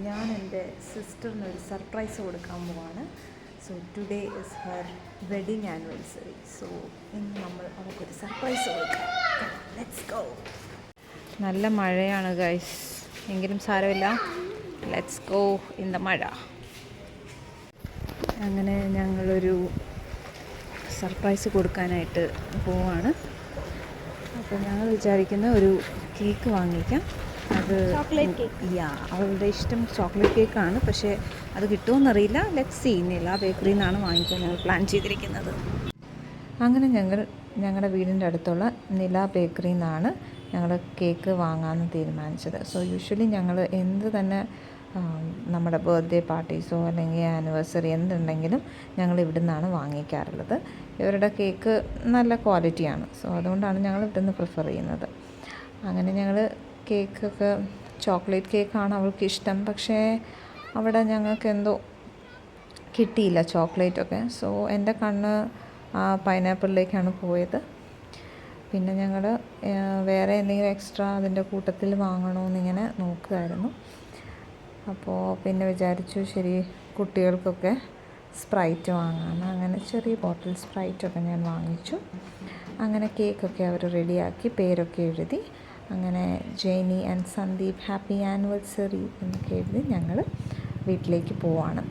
ഞാൻ എൻ്റെ സിസ്റ്ററിനൊരു സർപ്രൈസ് കൊടുക്കാൻ പോവാണ്. So today is her wedding anniversary. So ഇന്ന് നമ്മൾ അവൾക്കൊരു സർപ്രൈസ് കൊടുക്കാം. Let's go. നല്ല മഴയാണ് ഗൈസ്, എങ്കിലും സാരമില്ല. ലെറ്റ്സ് ഗോ ഇൻ ദ മഴ. അങ്ങനെ ഞങ്ങളൊരു സർപ്രൈസ് കൊടുക്കാനായിട്ട് പോവാണ്. അപ്പോൾ ഞങ്ങൾ വിചാരിക്കുന്ന ഒരു കേക്ക് വാങ്ങിക്കാം. അത് അവളുടെ ഇഷ്ടം ചോക്ലേറ്റ് കേക്കാണ്, പക്ഷേ അത് കിട്ടുമെന്നറിയില്ല. Let's see. നില ബേക്കറിയിൽ നിന്നാണ് വാങ്ങിക്കാൻ ഞങ്ങൾ പ്ലാൻ ചെയ്തിരിക്കുന്നത്. അങ്ങനെ ഞങ്ങളുടെ വീടിൻ്റെ അടുത്തുള്ള നില ബേക്കറിയിൽ നിന്നാണ് ഞങ്ങൾ കേക്ക് വാങ്ങാമെന്ന് തീരുമാനിച്ചത്. സോ യൂഷ്വലി ഞങ്ങൾ എന്ത് തന്നെ നമ്മുടെ ബർത്ത്ഡേ പാർട്ടീസോ അല്ലെങ്കിൽ ആനിവേഴ്സറി എന്തുണ്ടെങ്കിലും ഞങ്ങൾ ഇവിടെ നിന്നാണ് വാങ്ങിക്കാറുള്ളത്. ഇവരുടെ കേക്ക് നല്ല ക്വാളിറ്റിയാണ്. സോ അതുകൊണ്ടാണ് ഞങ്ങൾ ഇവിടെ നിന്ന് പ്രിഫർ ചെയ്യുന്നത്. അങ്ങനെ ഞങ്ങൾ കേക്കൊക്കെ ചോക്ലേറ്റ് കേക്കാണ് അവൾക്ക് ഇഷ്ടം, പക്ഷേ അവിടെ ഞങ്ങൾക്ക് എന്തോ കിട്ടിയില്ല ചോക്ലേറ്റൊക്കെ. സോ എൻ്റെ കണ്ണ് പൈനാപ്പിളിലേക്കാണ് പോയത്. പിന്നെ ഞങ്ങൾ വേറെ എന്തെങ്കിലും എക്സ്ട്രാ അതിൻ്റെ കൂട്ടത്തിൽ വാങ്ങണമെന്നിങ്ങനെ നോക്കുമായിരുന്നു. അപ്പോൾ പിന്നെ വിചാരിച്ചു ശരി കുട്ടികൾക്കൊക്കെ സ്പ്രൈറ്റ് വാങ്ങാമെന്ന്. അങ്ങനെ ചെറിയ ബോട്ടിൽ സ്പ്രൈറ്റൊക്കെ ഞാൻ വാങ്ങിച്ചു. അങ്ങനെ കേക്കൊക്കെ അവർ റെഡിയാക്കി പേരൊക്കെ എഴുതി. അങ്ങനെ Jenny and Sandeep happy anniversary എന്നൊക്കെ എഴുതി ഞങ്ങൾ വീട്ടിലേക്ക് പോവാണ്.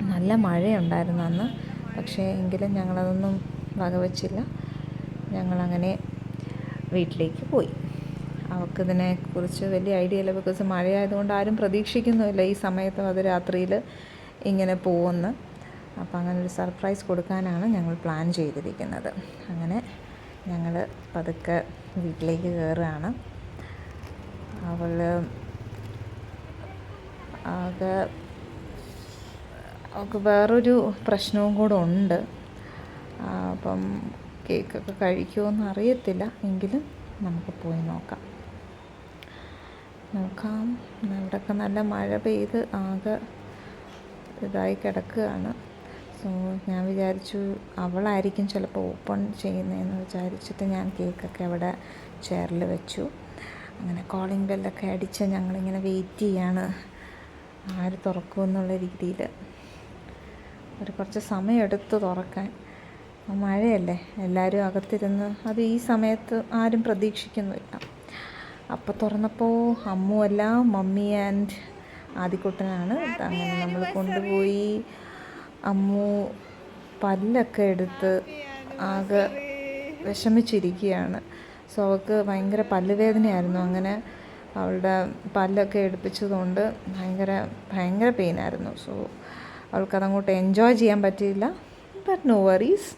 നല്ല മഴയുണ്ടായിരുന്നു അന്ന്, പക്ഷേ എങ്കിലും ഞങ്ങളതൊന്നും വകവച്ചില്ല. ഞങ്ങളങ്ങനെ വീട്ടിലേക്ക് പോയി. അവൾക്കിതിനെക്കുറിച്ച് വലിയ ഐഡിയ ഇല്ല, ബിക്കോസ് മഴയായതുകൊണ്ട് ആരും പ്രതീക്ഷിക്കുന്നുമില്ല ഈ സമയത്ത് അത് രാത്രിയിൽ ഇങ്ങനെ പോകുമെന്ന്. അപ്പോൾ അങ്ങനെ ഒരു സർപ്രൈസ് കൊടുക്കാനാണ് ഞങ്ങൾ പ്ലാൻ ചെയ്തിരിക്കുന്നത്. അങ്ങനെ ഞങ്ങൾ പതുക്കെ വീട്ടിലേക്ക് കയറുകയാണ്. അവൾക്ക് വേറൊരു പ്രശ്നവും കൂടെ ഉണ്ട്. അപ്പം കേക്കൊക്കെ കഴിക്കുമോയെന്ന് അറിയത്തില്ല, എങ്കിലും നമുക്ക് പോയി നോക്കാം. ഇവിടെയൊക്കെ നല്ല മഴ പെയ്ത് ആകെ ഇതായി കിടക്കുകയാണ്. സോ ഞാൻ വിചാരിച്ചു അവളായിരിക്കും ചിലപ്പോൾ ഓപ്പൺ ചെയ്യുന്നതെന്ന് വിചാരിച്ചിട്ട് ഞാൻ കേക്കൊക്കെ അവിടെ ചെയറിൽ വെച്ചു. അങ്ങനെ കോളിംഗ് ബെല്ലൊക്കെ അടിച്ച് ഞങ്ങളിങ്ങനെ വെയിറ്റ് ചെയ്യാണ് ആര് തുറക്കുമെന്നുള്ള രീതിയിൽ. കുറച്ച് സമയമെടുത്ത് തുറക്കാൻ. മഴയല്ലേ, എല്ലാവരും അകത്തിരുന്ന് അത് ഈ സമയത്ത് ആരും പ്രതീക്ഷിക്കുന്നില്ല. അപ്പോൾ തുറന്നപ്പോൾ അമ്മുവല്ല, മമ്മി ആൻഡ് ആദിക്കുട്ടനാണ്. അങ്ങനെ നമ്മൾ കൊണ്ടുപോയി. അമ്മു പല്ലൊക്കെ എടുത്ത് ആകെ വിഷമിച്ചിരിക്കുകയാണ്. സോ അവൾക്ക് ഭയങ്കര പല്ലുവേദനയായിരുന്നു. അങ്ങനെ അവളുടെ പല്ലൊക്കെ എടുപ്പിച്ചതുകൊണ്ട് ഭയങ്കര പെയിനായിരുന്നു. സോ അവൾക്കതങ്ങോട്ട് എൻജോയ് ചെയ്യാൻ പറ്റിയില്ല. ബട്ട് നോ വറീസ്,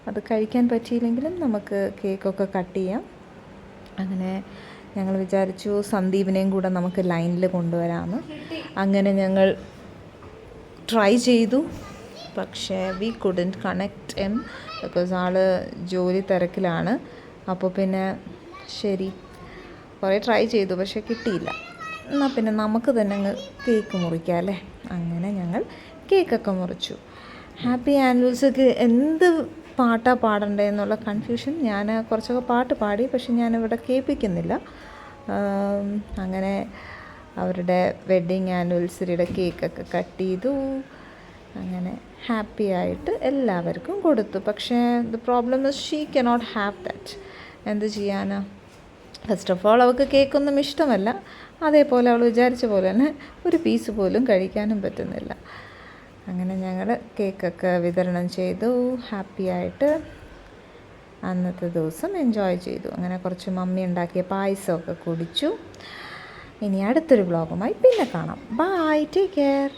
അത് കഴിക്കാൻ പറ്റിയില്ലെങ്കിലും നമുക്ക് കേക്കൊക്കെ കട്ട് ചെയ്യാം. അങ്ങനെ ഞങ്ങൾ വിചാരിച്ചു സന്ദീപിനെയും കൂടെ നമുക്ക് ലൈനിൽ കൊണ്ടുവരാമെന്ന്. അങ്ങനെ ഞങ്ങൾ ട്രൈ ചെയ്തു, പക്ഷേ we couldn't connect them, because all ജോലി തിരക്കിലാണ്. അപ്പോൾ പിന്നെ ശരി കുറേ ട്രൈ ചെയ്തു, പക്ഷേ കിട്ടിയില്ല. എന്നാൽ പിന്നെ നമുക്ക് തന്നെ അങ്ങ് കേക്ക് മുറിക്കാം അല്ലേ. അങ്ങനെ ഞങ്ങൾ കേക്കൊക്കെ മുറിച്ചു. ഹാപ്പി ആനിവേഴ്സറിക്ക് എന്ത് പാട്ടാണ് പാടേണ്ടതെന്നുള്ള കൺഫ്യൂഷൻ. ഞാൻ കുറച്ചൊക്കെ പാട്ട് പാടി, പക്ഷെ ഞാനിവിടെ കേൾപ്പിക്കുന്നില്ല. അങ്ങനെ അവരുടെ വെഡ്ഡിങ് ആനിവേഴ്സറിയുടെ കേക്കൊക്കെ കട്ട് ചെയ്തു. അങ്ങനെ ഹാപ്പി ആയിട്ട് എല്ലാവർക്കും കൊടുത്തു. പക്ഷേ the problem is she cannot have that. എന്ത് ചെയ്യാനാ? ഫസ്റ്റ് ഓഫ് ഓൾ അവൾക്ക് കേക്കൊന്നും ഇഷ്ടമല്ല. അതേപോലെ അവൾ വിചാരിച്ച പോലെ തന്നെ ഒരു പീസ് പോലും കഴിക്കാനും പറ്റുന്നില്ല. അങ്ങനെ ഞങ്ങൾ കേക്കൊക്കെ വിതരണം ചെയ്തു. ഹാപ്പി ആയിട്ട് അന്നത്തെ ദിവസം എൻജോയ് ചെയ്തു. അങ്ങനെ കുറച്ച് മമ്മി ഉണ്ടാക്കിയ പായസമൊക്കെ കുടിച്ചു. ഇനി അടുത്തൊരു വ്ളോഗുമായി പിന്നെ കാണാം. Bye, take care.